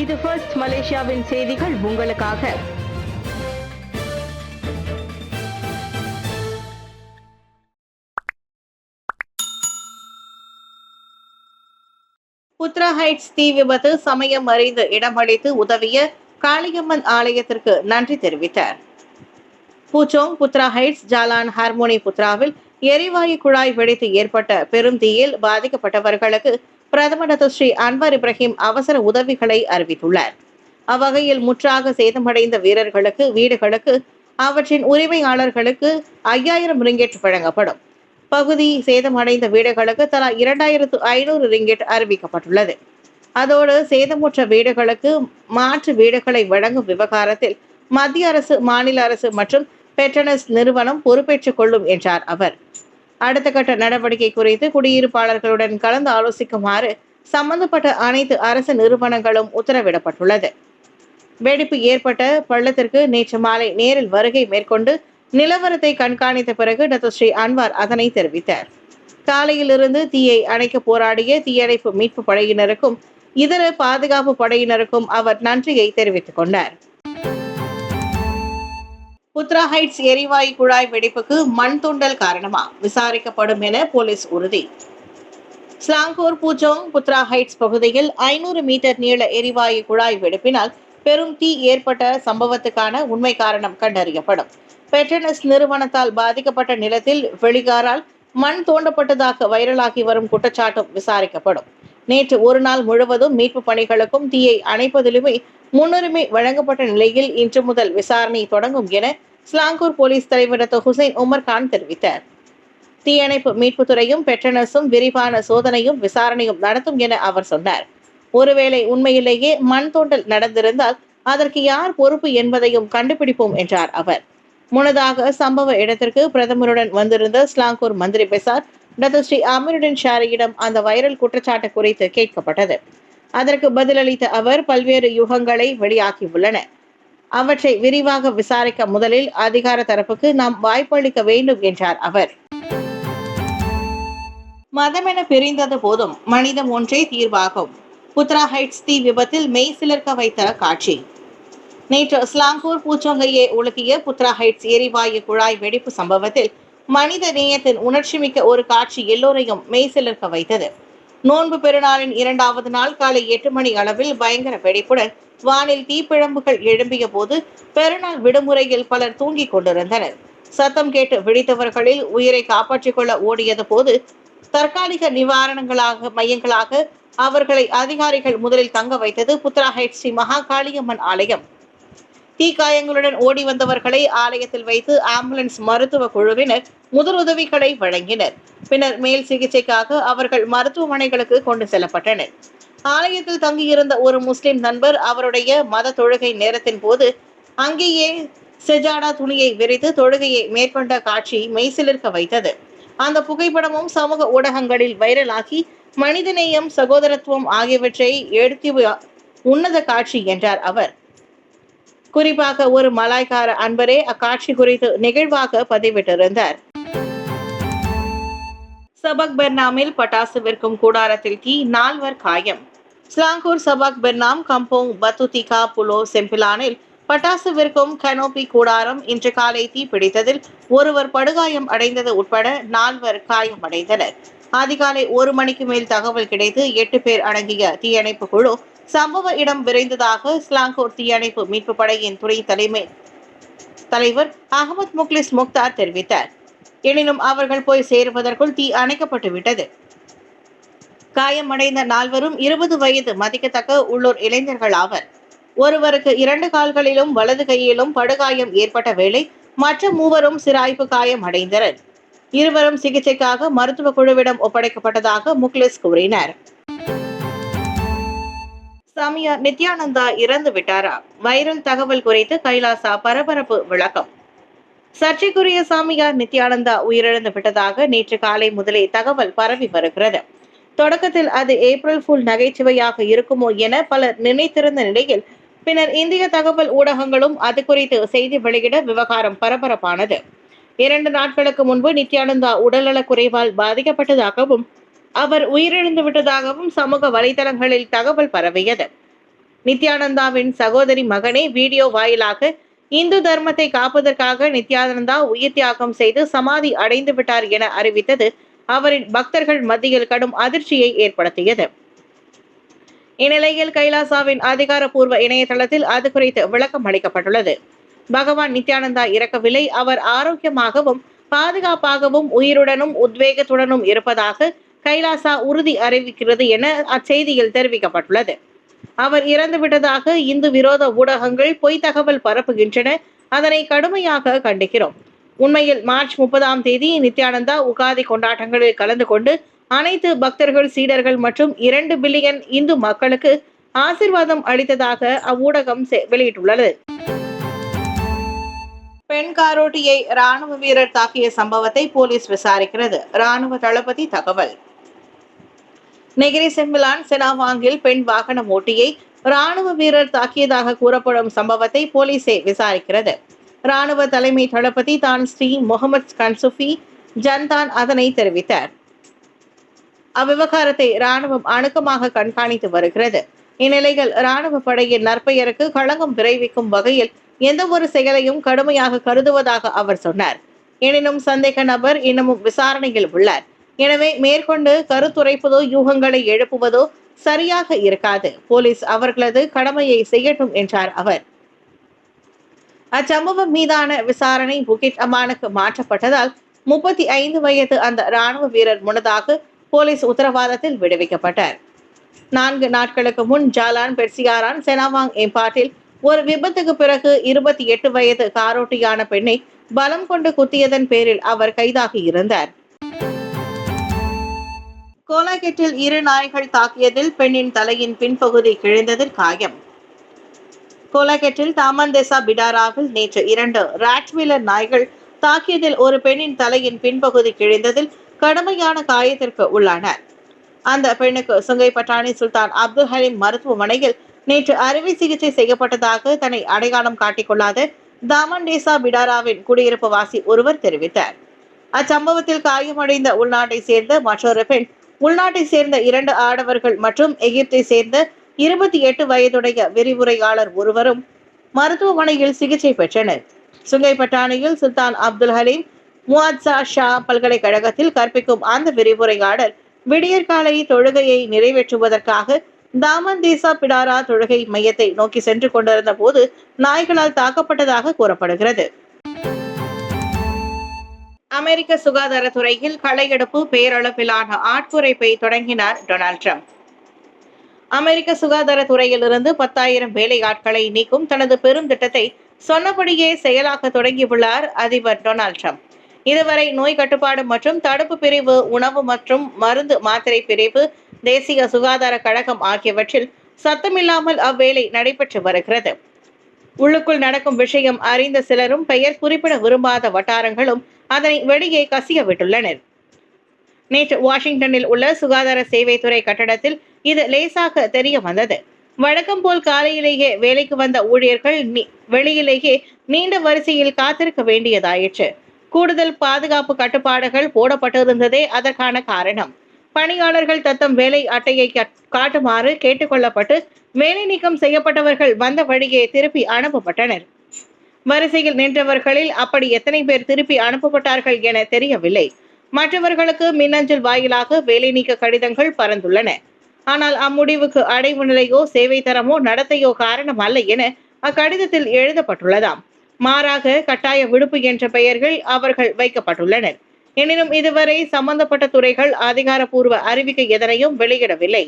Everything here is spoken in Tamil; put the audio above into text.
இது ஃபர்ஸ்ட் மலேசியாவின் செய்திகள் உங்களுக்காக. புத்ரா ஹைட்ஸ் தீ விபத்து சமயம் அறிந்து இடமளித்து உதவிய காளியம்மன் ஆலயத்திற்கு நன்றி தெரிவித்தார். Puchong Putra Heights Jalan Harmoni புத்ராவில் எரிவாயு குழாய் வெடித்து ஏற்பட்ட பெரும் தீயில் பாதிக்கப்பட்டவர்களுக்கு பிரதமர் டாக்டர் ஸ்ரீ அன்வர் இப்ராஹிம் அவசர உதவிகளை அறிவித்துள்ளார். அவ்வகையில் முற்றாக சேதமடைந்த வீரர்களுக்கு வீடுகளுக்கு அவற்றின் உரிமையாளர்களுக்கு 5000 ரிங்கெட் வழங்கப்படும். பகுதி சேதமடைந்த வீடுகளுக்கு தலா 2500 ரிங்கெட் அறிவிக்கப்பட்டுள்ளது. அதோடு சேதமுற்ற வீடுகளுக்கு மாற்று வீடுகளை வழங்கும் விவகாரத்தில் மத்திய அரசு, மாநில அரசு மற்றும் பெட்ரனஸ் நிறுவனம் பொறுப்பேற்றுக் கொள்ளும் என்றார் அவர். அடுத்த கட்ட நடவடிக்கை குறித்து குடியிருப்பாளர்களுடன் கலந்து ஆலோசிக்குமாறு சம்பந்தப்பட்ட அனைத்து அரசு நிறுவனங்களும் உத்தரவிடப்பட்டுள்ளது. வெடிப்பு ஏற்பட்ட பள்ளத்திற்கு நேற்று மாலை நேரில் வருகை மேற்கொண்டு நிலவரத்தை கண்காணித்த பிறகு டாக்டர் ஸ்ரீ அன்வார் அதனை தெரிவித்தார். காலையிலிருந்து தீயை அணைக்க போராடிய தீயணைப்பு மீட்பு படையினருக்கும் இதர பாதுகாப்பு படையினருக்கும் அவர் நன்றியை தெரிவித்துக் கொண்டார். புத்ரா ஹைட்ஸ் எரிவாயு குழாய் வெடிப்புக்கு மண் தூண்டல் காரணமா விசாரிக்கப்படும் என போலீஸ் உறுதி. ஸ்லாங்கூர் பூச்சோங் புத்ரா ஹைட்ஸ் பகுதியில் 500 மீட்டர் நீள எரிவாயு குழாய் வெடிப்பினால் பெரும் தீ ஏற்பட்ட சம்பவத்துக்கான உண்மை காரணம் கண்டறியப்படும். பெட்ரனஸ் நிறுவனத்தால் பாதிக்கப்பட்ட நிலத்தில் வெளிகாரால் மண் தோண்டப்பட்டதாக வைரலாகி வரும் குற்றச்சாட்டும் விசாரிக்கப்படும். நேற்று ஒரு நாள் முழுவதும் மீட்பு பணிகளுக்கும் தீயை அணைப்பதிலுமே முன்னுரிமை வழங்கப்பட்ட நிலையில் இன்று முதல் விசாரணை தொடங்கும் என ஸ்லாங்கூர் போலீஸ் தலைவர் டாக்டர் ஹுசைன் உமர் கான் தெரிவித்தார். தீயணைப்பு மீட்புத்துறையும் பெட்ரனஸும் விரிவான சோதனையும் விசாரணையும் நடத்தும் என அவர் சொன்னார். ஒருவேளை உண்மையிலேயே மண் தோண்டல் நடந்திருந்தால் அதற்கு யார் பொறுப்பு என்பதையும் கண்டுபிடிப்போம் என்றார் அவர். முன்னதாக சம்பவ இடத்திற்கு பிரதமருடன் வந்திருந்த ஸ்லாங்கூர் மந்திரி பெசார் டாக்டர் ஸ்ரீ அமீருடன் ஷாரியிடம் அந்த வைரல் குற்றச்சாட்டு குறித்து கேட்கப்பட்டது. அதற்கு பதிலளித்த அவர் பல்வேறு யுகங்களை வெளியாகியுள்ளன, அவற்றை விரிவாக விசாரிக்க முதலில் அதிகார தரப்புக்கு நாம் வாய்ப்பளிக்க வேண்டும் என்றார் அவர். மதமென பிரிந்தது போதும் மனிதம் ஒன்றே தீர்வாகும். புத்ரா ஹைட்ஸ் தீ விபத்தில் மெய் சிலிர்க்க வைத்த காட்சி. நேற்று ஸ்லாங்கூர் பூச்சொங்கையை உலுக்கிய புத்ரா ஹைட்ஸ் எரிவாயு குழாய் வெடிப்பு சம்பவத்தில் மனித நேயத்தின் உணர்ச்சிமிக்க ஒரு காட்சி எல்லோரையும் மெய் சிலிர்க்க வைத்தது. நோன்பு பெருநாளின் 2வது நாள் காலை 8 மணி அளவில் பயங்கர வெடிப்புடன் வானில் தீப்பிழம்புகள் எழும்பிய போது பெருநாள் விடுமுறையில் பலர் தூங்கிக் கொண்டிருந்தனர். சத்தம் கேட்டு விழித்தவர்களில் உயிரை காப்பாற்றிக் கொள்ள ஓடியது போது தற்காலிக நிவாரணங்களாக மையங்களாக அவர்களை அதிகாரிகள் முதலில் தங்க வைத்தது புத்ரா ஹைட்ஸ் ஸ்ரீ மகாகாளியம்மன் ஆலயம். தீக்காயங்களுடன் ஓடி வந்தவர்களை ஆலயத்தில் வைத்து ஆம்புலன்ஸ் மருத்துவ குழுவினர் முதலுதவிகளை வழங்கினர். பின்னர் மேல் சிகிச்சைக்காக அவர்கள் மருத்துவமனைகளுக்கு கொண்டு செல்லப்பட்டனர். ஆலயத்தில் தங்கியிருந்த ஒரு முஸ்லிம் நண்பர் அவருடைய மத தொழுகை நேரத்தின் போது அங்கேயே செஜாடா துணியை விரித்து தொழுகையை மேற்கொண்ட காட்சி மெய்சிலிர்க்க வைத்தது. அந்த புகைப்படமும் சமூக ஊடகங்களில் வைரலாகி மனிதநேயம், சகோதரத்துவம் ஆகியவற்றை எடுத்து உன்னத காட்சி என்றார் அவர். குறிப்பாக ஒரு மலாய்க்கார அன்பரே அக்காட்சி குறித்து நெகிழ்வாக பதிவிட்டிருந்தார். சபக் பெர்னாமில் பட்டாசு விற்கும் கூடாரத்தில் தீ, 4 காயம். ஸ்லாங்கூர் சபக் பெர்னாம் கம்போங் பத்துதிகா புலோ செம்பிலானில் பட்டாசு விற்கும் கனோபி கூடாரம் இன்று காலை தீ பிடித்ததில் ஒருவர் படுகாயம் அடைந்தது உட்பட 4 காயம் அடைந்தனர். அதிகாலை 1 மணிக்கு மேல் தகவல் கிடைத்து 8 பேர் அடங்கிய தீயணைப்பு குழு சம்பவ இடம் விரைந்ததாக ஸ்லாங்கூர் தீயணைப்பு மீட்பு படையின் துணை தலைவர் அகமது முக்லிஸ் முக்தார் தெரிவித்தார். எனினும் அவர்கள் போய் சேருவதற்குள் தீ அணைக்கப்பட்டு விட்டது. காயமடைந்த 4 20 வயது மதிக்கத்தக்க உள்ளூர் இளைஞர்கள் ஆவர். ஒருவருக்கு 2 கால்களிலும் வலது கையிலும் படுகாயம் ஏற்பட்ட வேளை மற்ற 3 சிராய்ப்பு காயம் அடைந்தனர். 2 சிகிச்சைக்காக மருத்துவ குழுவிடம் ஒப்படைக்கப்பட்டதாக முக்லிஸ் கூறினார். சாமியா நித்யானந்தா இறந்து விட்டாரா? வைரல் தகவல் குறித்து கைலாசா பரபரப்பு விளக்கம். சர்ச்சைக்குரிய சாமியார் நித்யானந்தா உயிரிழந்து விட்டதாக நேற்று காலை முதலே தகவல் பரவி வருகிறது. தொடக்கத்தில் அது ஏப்ரல் ஃபுல் நகைச்சுவையாக இருக்குமோ என பலர் நினைத்திருந்த நிலையில் பின்னர் இந்திய தகவல் ஊடகங்களும் அது குறித்து செய்தி வெளியிட விவகாரம் பரபரப்பானது. 2 நாட்களுக்கு முன்பு நித்யானந்தா உடல்நலக் குறைவால் பாதிக்கப்பட்டதாகவும் அவர் உயிரிழந்து விட்டதாகவும் சமூக வலைதளங்களில் தகவல் பரவியது. நித்யானந்தாவின் சகோதரி மகனே வீடியோ வாயிலாக இந்து தர்மத்தை காப்பதற்காக நித்யானந்தா உயிர் தியாகம் செய்து சமாதி அடைந்து விட்டார் என அறிவித்தது அவரின் பக்தர்கள் மத்தியில் கடும் அதிர்ச்சியை ஏற்படுத்தியது. இந்நிலையில் கைலாசாவின் அதிகாரப்பூர்வ இணையதளத்தில் அது குறித்து விளக்கம் அளிக்கப்பட்டுள்ளது. பகவான் நித்யானந்தா இறக்கவில்லை, அவர் ஆரோக்கியமாகவும் பாதுகாப்பாகவும் உயிருடனும் உத்வேகத்துடனும் இருப்பதாக கைலாசா உறுதி அறிவிக்கிறது என அச்செய்தியில் தெரிவிக்கப்பட்டுள்ளது. அவர் இறந்துவிட்டதாக இந்து விரோத ஊடகங்கள் பொய் தகவல் பரப்புகின்றன. அதனை கடுமையாக கண்டிக்கிறோம். உண்மையில் மார்ச் 30ஆம் தேதி நித்யானந்தா உகாதி கொண்டாட்டங்களில் கலந்து கொண்டு அனைத்து பக்தர்கள், சீடர்கள் மற்றும் 2 பில்லியன் இந்து மக்களுக்கு ஆசீர்வாதம் அளித்ததாக அவ்வூடகம் வெளியிட்டுள்ளது. பெண் காரோட்டியை ராணுவ வீரர் தாக்கிய சம்பவத்தை போலீஸ் விசாரிக்கிறது. ராணுவ தளபதி தகவல். நெகிரி செம்பிலான் செனாவாங்கில் பெண் வாகன ஓட்டியை ராணுவ வீரர் தாக்கியதாக கூறப்படும் சம்பவத்தை போலீசே விசாரிக்கிறது. ராணுவ தலைமை தளபதி தான் ஸ்ரீ முகமது கன்சுஃபி ஜன்தான் அதனை தெரிவித்தார். அவ்விவகாரத்தை ராணுவம் அணுக்கமாக கண்காணித்து வருகிறது. இந்நிலையில் ராணுவ படையின் நற்பெயருக்கு களங்கம் விளைவிக்கும் வகையில் எந்த ஒரு செயலையும் கடுமையாக கருதுவதாக அவர் சொன்னார். எனினும் சந்தேக நபர் இன்னமும் விசாரணையில் உள்ளார். எனவே மேற்கொண்டு கருத்துரைப்பதோ யூகங்களை எழுப்புவதோ சரியாக இருக்காது. போலீஸ் அவர்களது கடமையை செய்யட்டும் என்றார் அவர். அச்சம்பவம் மீதான விசாரணை புகிட் அமானுக்கு மாற்றப்பட்டதால் 35 வயது அந்த ராணுவ வீரர் முன்னதாக போலீஸ் உத்தரவாதத்தில் விடுவிக்கப்பட்டார். 4 நாட்களுக்கு முன் ஜாலான் பெர்சியாரான் செனாவாங் ஏம்பாட்டில் ஒரு விபத்துக்கு பிறகு 28 வயது காரோட்டியான பெண்ணை பலம் கொண்டு குத்தியதன் பேரில் அவர் கைதாகி இருந்தார். கோலாகெட்டில் 2 நாய்கள் தாக்கியதில் பெண்ணின் தலையின் பின்பகுதி கிழிந்ததில் காயம். கோலாகெட்டில் தாமந்தேசா பிடாராவில் நேற்று 2 ராட்வீலர் நாய்கள் தாக்கியதில் ஒரு பெண்ணின் தலையின் பின்பகுதி கிழிந்ததில் கடுமையான காயத்திற்கு உள்ளானார். அந்த பெண்ணுக்கு சுங்கை பட்டாணி சுல்தான் அப்துல் ஹலீம் மருத்துவமனையில் நேற்று அறுவை சிகிச்சை செய்யப்பட்டதாக தன்னை அடையாளம் காட்டிக்கொள்ளாத தாமண்டேசா பிடாராவின் குடியிருப்பு வாசி ஒருவர் தெரிவித்தார். அச்சம்பவத்தில் காயமடைந்த உள்நாட்டை சேர்ந்த மற்றொரு பெண், உள்நாட்டை சேர்ந்த 2 ஆடவர்கள் மற்றும் எகிப்தை சேர்ந்த 28 வயதுடைய விரிவுரையாளர் ஒருவரும் மருத்துவமனையில் சிகிச்சை பெற்றனர். சுங்கை பட்டாணியில் சுல்தான் அப்துல் ஹலீம் முவாத்சா ஷா பல்கலைக்கழகத்தில் கற்பிக்கும் அந்த விரிவுரையாளர் விடியற்காலை தொழுகையை நிறைவேற்றுவதற்காக தாமந்தேசா பிடாரா தொழுகை மையத்தை நோக்கி சென்று கொண்டிருந்த போது நாய்களால் தாக்கப்பட்டதாக கூறப்படுகிறது. அமெரிக்க சுகாதாரத்துறையில் களையெடுப்பு பேரளவிலான ஆட்குறைப்பை தொடங்கினார் டொனால்ட் ட்ரம்ப். அமெரிக்க சுகாதாரத்துறையிலிருந்து 10,000 வேலை ஆட்களை நீக்கும் தனது பெரும் திட்டத்தை சொன்னபடியே செயலாக்க தொடங்கியுள்ளார் அதிபர் டொனால்ட் ட்ரம்ப். இதுவரை நோய் கட்டுப்பாடு மற்றும் தடுப்பு பிரிவு, உணவு மற்றும் மருந்து மாத்திரை பிரிவு, தேசிய சுகாதார கழகம் ஆகியவற்றில் சத்தமில்லாமல் அவ்வேலை நடைபெற்று வருகிறது. உள்ளுக்குள் நடக்கும் விஷயம் அறிந்த சிலரும் பெயர் குறிப்பிட விரும்பாத வட்டாரங்களும் அதனை வெளியே கசிய விட்டுள்ளனர். நேற்று வாஷிங்டனில் உள்ள சுகாதார சேவைத்துறை கட்டடத்தில் இது லேசாக தெரிய வந்தது. வழக்கம் போல் காலையிலேயே வேலைக்கு வந்த ஊழியர்கள் வெளியிலேயே நீண்ட வரிசையில் காத்திருக்க வேண்டியதாயிற்று. கூடுதல் பாதுகாப்பு கட்டுப்பாடுகள் போடப்பட்டிருந்ததே அதற்கான காரணம். பணியாளர்கள் தத்தம் வேலை அட்டையை காட்டுமாறு கேட்டுக்கொள்ளப்பட்டு வேலை நீக்கம் செய்யப்பட்டவர்கள் வந்த வழியே திருப்பி அனுப்பப்பட்டனர். வரிசையில் நின்றவர்களில் அப்படி எத்தனை பேர் திருப்பி அனுப்பப்பட்டார்கள் என தெரியவில்லை. மற்றவர்களுக்கு மின்னஞ்சல் வாயிலாக வேலை நீக்க கடிதங்கள் பறந்துள்ளன. ஆனால் அம்முடிவுக்கு அடைவு நிலையோ சேவை தரமோ நடத்தையோ காரணம் அல்ல என அக்கடிதத்தில் எழுதப்பட்டுள்ளதாம். மாறாக கட்டாய விடுப்பு என்ற பெயர்கள் அவர்கள் வைக்கப்பட்டுள்ளனர். எனினும் இதுவரை சம்பந்தப்பட்ட துறைகள் அதிகாரப்பூர்வ அறிவிக்கை எதனையும் வெளியிடவில்லை.